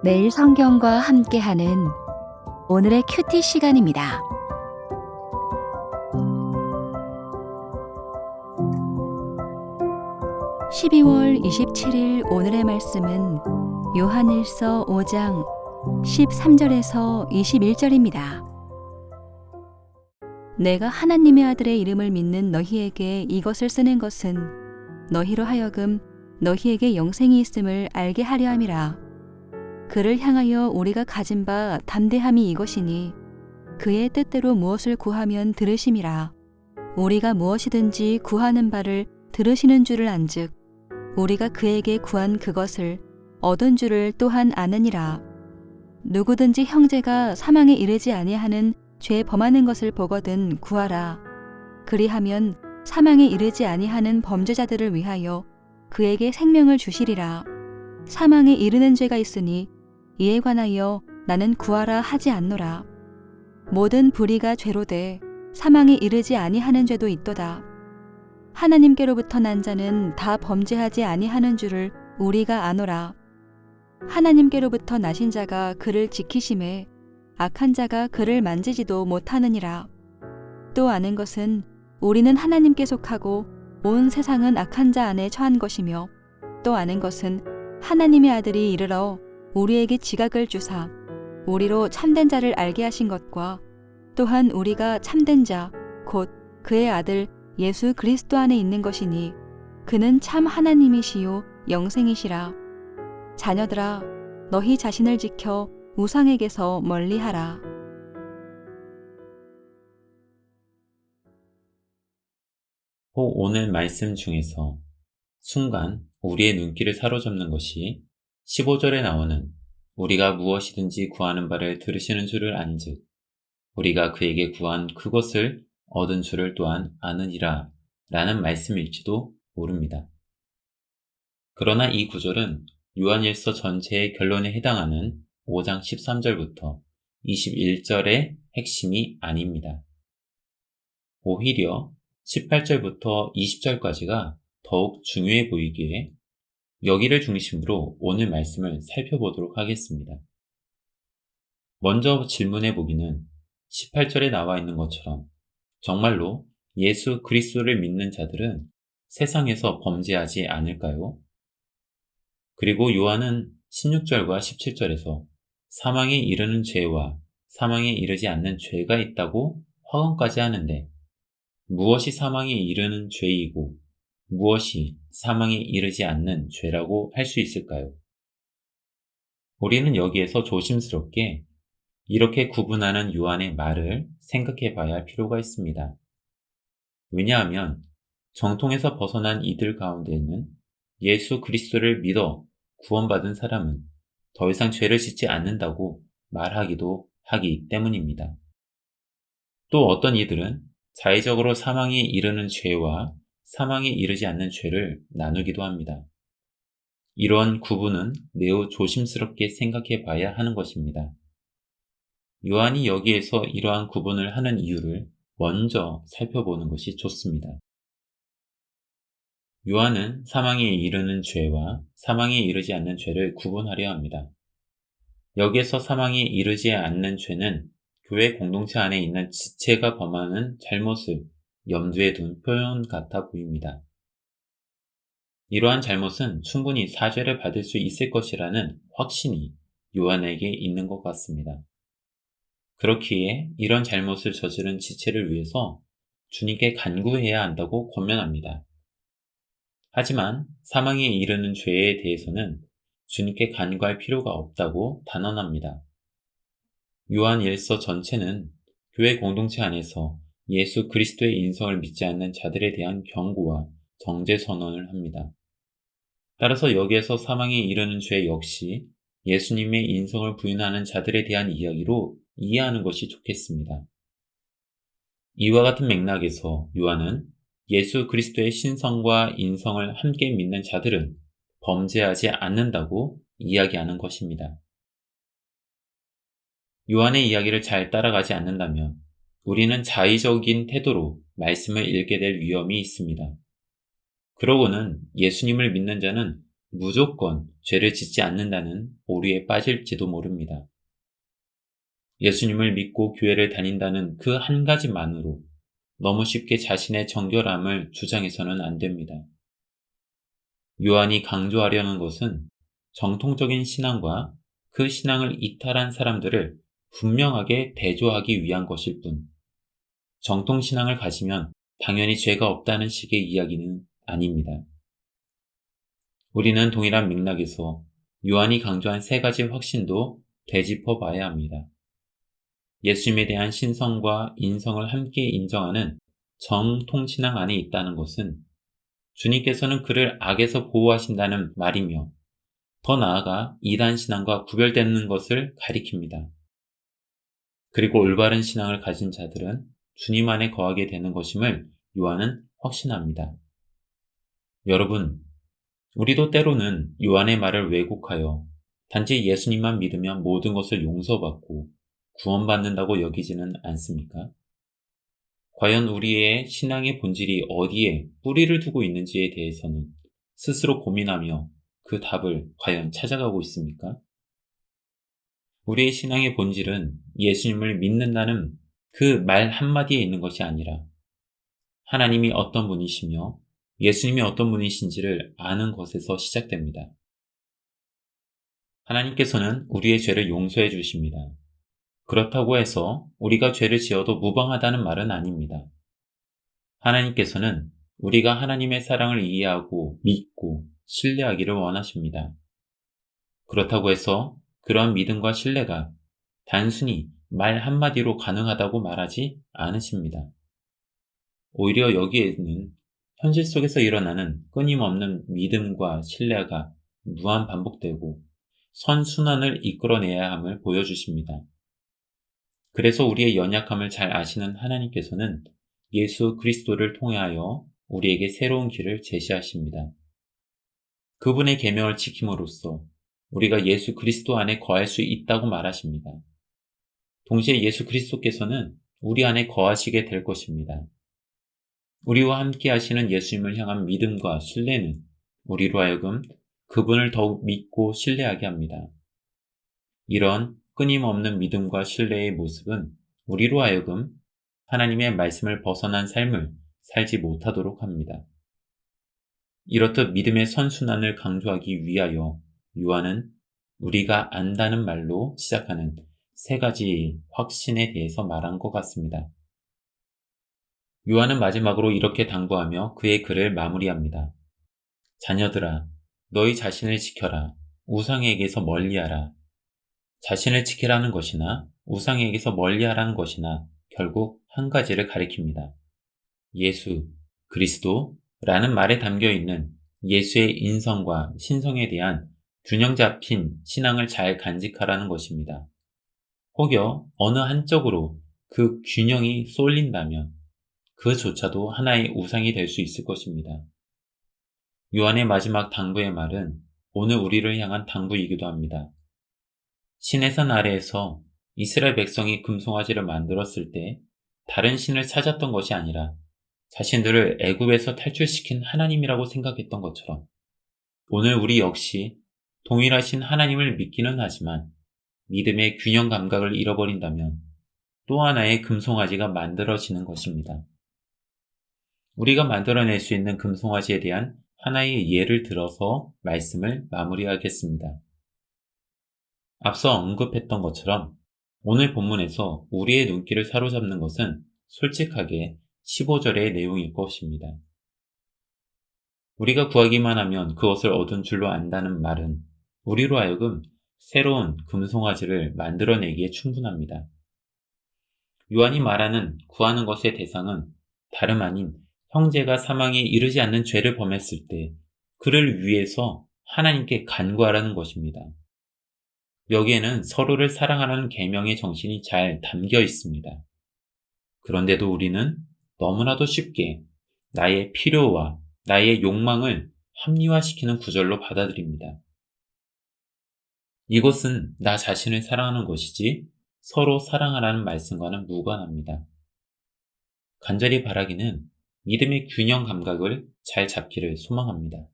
매일 성경과 함께하는 오늘의 큐티 시간입니다. (12월 27일) 오늘의 말씀은 요한일서 5장 13절에서 21절입니다. 내가 하나님의 아들의 이름을 믿는 너희에게 이것을 쓰는 것은 너희로 하여금 너희에게 영생이 있음을 알게 하려 함이라. 그를 향하여 우리가 가진 바 담대함이 이것이니 그의 뜻대로 무엇을 구하면 들으심이라. 우리가 무엇이든지 구하는 바를 들으시는 줄을 안즉 우리가 그에게 구한 그것을 얻은 줄을 또한 아느니라. 누구든지 형제가 사망에 이르지 아니하는 죄 범하는 것을 보거든 구하라. 그리하면 사망에 이르지 아니하는 범죄자들을 위하여 그에게 생명을 주시리라. 사망에 이르는 죄가 있으니 이에 관하여 나는 구하라 하지 않노라. 모든 불의가 죄로 돼 사망에 이르지 아니하는 죄도 있도다. 하나님께로부터 난 자는 다 범죄하지 아니하는 줄을 우리가 아노라. 하나님께로부터 나신 자가 그를 지키심에 악한 자가 그를 만지지도 못하느니라. 또 아는 것은 우리는 하나님께 속하고 온 세상은 악한 자 안에 처한 것이며, 또 아는 것은 하나님의 아들이 이르러 우리에게 지각을 주사 우리로 참된 자를 알게 하신 것과 또한 우리가 참된 자 곧 그의 아들 예수 그리스도 안에 있는 것이니 그는 참 하나님이시요 영생이시라. 자녀들아, 너희 자신을 지켜 우상에게서 멀리하라. 오늘 말씀 중에서 순간 우리의 눈길을 사로잡는 것이 15절에 나오는 우리가 무엇이든지 구하는 바를 들으시는 줄을 안즉 우리가 그에게 구한 그것을 얻은 줄을 또한 아느니라 라는 말씀일지도 모릅니다. 그러나 이 구절은 요한일서 전체의 결론에 해당하는 5장 13절부터 21절의 핵심이 아닙니다. 오히려 18절부터 20절까지가 더욱 중요해 보이기에 여기를 중심으로 오늘 말씀을 살펴보도록 하겠습니다. 먼저 질문해 보기는 18절에 나와 있는 것처럼 정말로 예수 그리스도를 믿는 자들은 세상에서 범죄하지 않을까요? 그리고 요한은 16절과 17절에서 사망에 이르는 죄와 사망에 이르지 않는 죄가 있다고 화언까지 하는데 무엇이 사망에 이르는 죄이고 무엇이 사망에 이르지 않는 죄라고 할 수 있을까요? 우리는 여기에서 조심스럽게 이렇게 구분하는 요한의 말을 생각해 봐야 할 필요가 있습니다. 왜냐하면 정통에서 벗어난 이들 가운데에는 예수 그리스도를 믿어 구원받은 사람은 더 이상 죄를 짓지 않는다고 말하기도 하기 때문입니다. 또 어떤 이들은 자의적으로 사망에 이르는 죄와 사망에 이르지 않는 죄를 나누기도 합니다. 이러한 구분은 매우 조심스럽게 생각해 봐야 하는 것입니다. 요한이 여기에서 이러한 구분을 하는 이유를 먼저 살펴보는 것이 좋습니다. 요한은 사망에 이르는 죄와 사망에 이르지 않는 죄를 구분하려 합니다. 여기에서 사망에 이르지 않는 죄는 교회 공동체 안에 있는 지체가 범하는 잘못을 염두에 둔 표현 같아 보입니다. 이러한 잘못은 충분히 사죄를 받을 수 있을 것이라는 확신이 요한에게 있는 것 같습니다. 그렇기에 이런 잘못을 저지른 지체를 위해서 주님께 간구해야 한다고 권면합니다. 하지만 사망에 이르는 죄에 대해서는 주님께 간구할 필요가 없다고 단언합니다. 요한 1서 전체는 교회 공동체 안에서 예수 그리스도의 인성을 믿지 않는 자들에 대한 경고와 정죄 선언을 합니다. 따라서 여기에서 사망에 이르는 죄 역시 예수님의 인성을 부인하는 자들에 대한 이야기로 이해하는 것이 좋겠습니다. 이와 같은 맥락에서 요한은 예수 그리스도의 신성과 인성을 함께 믿는 자들은 범죄하지 않는다고 이야기하는 것입니다. 요한의 이야기를 잘 따라가지 않는다면 우리는 자의적인 태도로 말씀을 읽게 될 위험이 있습니다. 그러고는 예수님을 믿는 자는 무조건 죄를 짓지 않는다는 오류에 빠질지도 모릅니다. 예수님을 믿고 교회를 다닌다는 그 한 가지만으로 너무 쉽게 자신의 정결함을 주장해서는 안 됩니다. 요한이 강조하려는 것은 정통적인 신앙과 그 신앙을 이탈한 사람들을 분명하게 대조하기 위한 것일 뿐, 정통신앙을 가지면 당연히 죄가 없다는 식의 이야기는 아닙니다. 우리는 동일한 맥락에서 요한이 강조한 세 가지 확신도 되짚어 봐야 합니다. 예수님에 대한 신성과 인성을 함께 인정하는 정통신앙 안에 있다는 것은 주님께서는 그를 악에서 보호하신다는 말이며, 더 나아가 이단신앙과 구별되는 것을 가리킵니다. 그리고 올바른 신앙을 가진 자들은 주님 안에 거하게 되는 것임을 요한은 확신합니다. 여러분, 우리도 때로는 요한의 말을 왜곡하여 단지 예수님만 믿으면 모든 것을 용서받고 구원받는다고 여기지는 않습니까? 과연 우리의 신앙의 본질이 어디에 뿌리를 두고 있는지에 대해서는 스스로 고민하며 그 답을 과연 찾아가고 있습니까? 우리의 신앙의 본질은 예수님을 믿는다는 그 말 한마디에 있는 것이 아니라 하나님이 어떤 분이시며 예수님이 어떤 분이신지를 아는 것에서 시작됩니다. 하나님께서는 우리의 죄를 용서해 주십니다. 그렇다고 해서 우리가 죄를 지어도 무방하다는 말은 아닙니다. 하나님께서는 우리가 하나님의 사랑을 이해하고 믿고 신뢰하기를 원하십니다. 그렇다고 해서 그러한 믿음과 신뢰가 단순히 말 한마디로 가능하다고 말하지 않으십니다. 오히려 여기에는 현실 속에서 일어나는 끊임없는 믿음과 신뢰가 무한 반복되고 선순환을 이끌어내야 함을 보여주십니다. 그래서 우리의 연약함을 잘 아시는 하나님께서는 예수 그리스도를 통하여 우리에게 새로운 길을 제시하십니다. 그분의 계명을 지킴으로써 우리가 예수 그리스도 안에 거할 수 있다고 말하십니다. 동시에 예수 그리스도께서는 우리 안에 거하시게 될 것입니다. 우리와 함께 하시는 예수님을 향한 믿음과 신뢰는 우리로 하여금 그분을 더욱 믿고 신뢰하게 합니다. 이런 끊임없는 믿음과 신뢰의 모습은 우리로 하여금 하나님의 말씀을 벗어난 삶을 살지 못하도록 합니다. 이렇듯 믿음의 선순환을 강조하기 위하여 요한은 우리가 안다는 말로 시작하는 세 가지 확신에 대해서 말한 것 같습니다. 요한은 마지막으로 이렇게 당부하며 그의 글을 마무리합니다. 자녀들아, 너희 자신을 지켜라. 우상에게서 멀리하라. 자신을 지키라는 것이나 우상에게서 멀리하라는 것이나 결국 한 가지를 가리킵니다. 예수, 그리스도라는 말에 담겨 있는 예수의 인성과 신성에 대한 균형 잡힌 신앙을 잘 간직하라는 것입니다. 혹여 어느 한쪽으로 그 균형이 쏠린다면 그조차도 하나의 우상이 될 수 있을 것입니다. 요한의 마지막 당부의 말은 오늘 우리를 향한 당부이기도 합니다. 신의 산 아래에서 이스라엘 백성이 금송아지를 만들었을 때 다른 신을 찾았던 것이 아니라 자신들을 애굽에서 탈출시킨 하나님이라고 생각했던 것처럼 오늘 우리 역시 동일하신 하나님을 믿기는 하지만 믿음의 균형 감각을 잃어버린다면 또 하나의 금송아지가 만들어지는 것입니다. 우리가 만들어낼 수 있는 금송아지에 대한 하나의 예를 들어서 말씀을 마무리하겠습니다. 앞서 언급했던 것처럼 오늘 본문에서 우리의 눈길을 사로잡는 것은 솔직하게 15절의 내용일 것입니다. 우리가 구하기만 하면 그것을 얻은 줄로 안다는 말은 우리로 하여금 새로운 금송아지를 만들어내기에 충분합니다. 요한이 말하는 구하는 것의 대상은 다름 아닌 형제가 사망에 이르지 않는 죄를 범했을 때 그를 위해서 하나님께 간구하라는 것입니다. 여기에는 서로를 사랑하라는 계명의 정신이 잘 담겨 있습니다. 그런데도 우리는 너무나도 쉽게 나의 필요와 나의 욕망을 합리화시키는 구절로 받아들입니다. 이것은 나 자신을 사랑하는 것이지 서로 사랑하라는 말씀과는 무관합니다. 간절히 바라기는 믿음의 균형 감각을 잘 잡기를 소망합니다.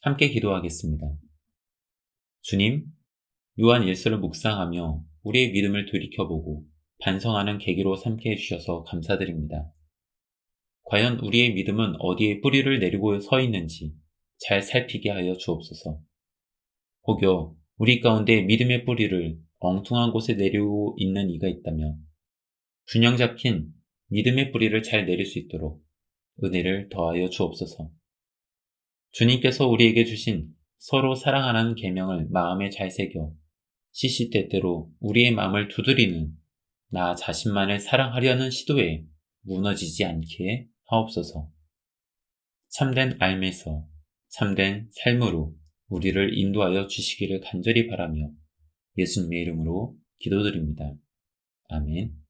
함께 기도하겠습니다. 주님, 요한 일서를 묵상하며 우리의 믿음을 돌이켜보고 반성하는 계기로 삼게 해주셔서 감사드립니다. 과연 우리의 믿음은 어디에 뿌리를 내리고 서 있는지 잘 살피게 하여 주옵소서. 혹여 우리 가운데 믿음의 뿌리를 엉뚱한 곳에 내리고 있는 이가 있다면 균형 잡힌 믿음의 뿌리를 잘 내릴 수 있도록 은혜를 더하여 주옵소서. 주님께서 우리에게 주신 서로 사랑하라는 계명을 마음에 잘 새겨 시시때때로 우리의 마음을 두드리는 나 자신만을 사랑하려는 시도에 무너지지 않게 하옵소서. 참된 삶에서 참된 삶으로 우리를 인도하여 주시기를 간절히 바라며 예수님의 이름으로 기도드립니다. 아멘.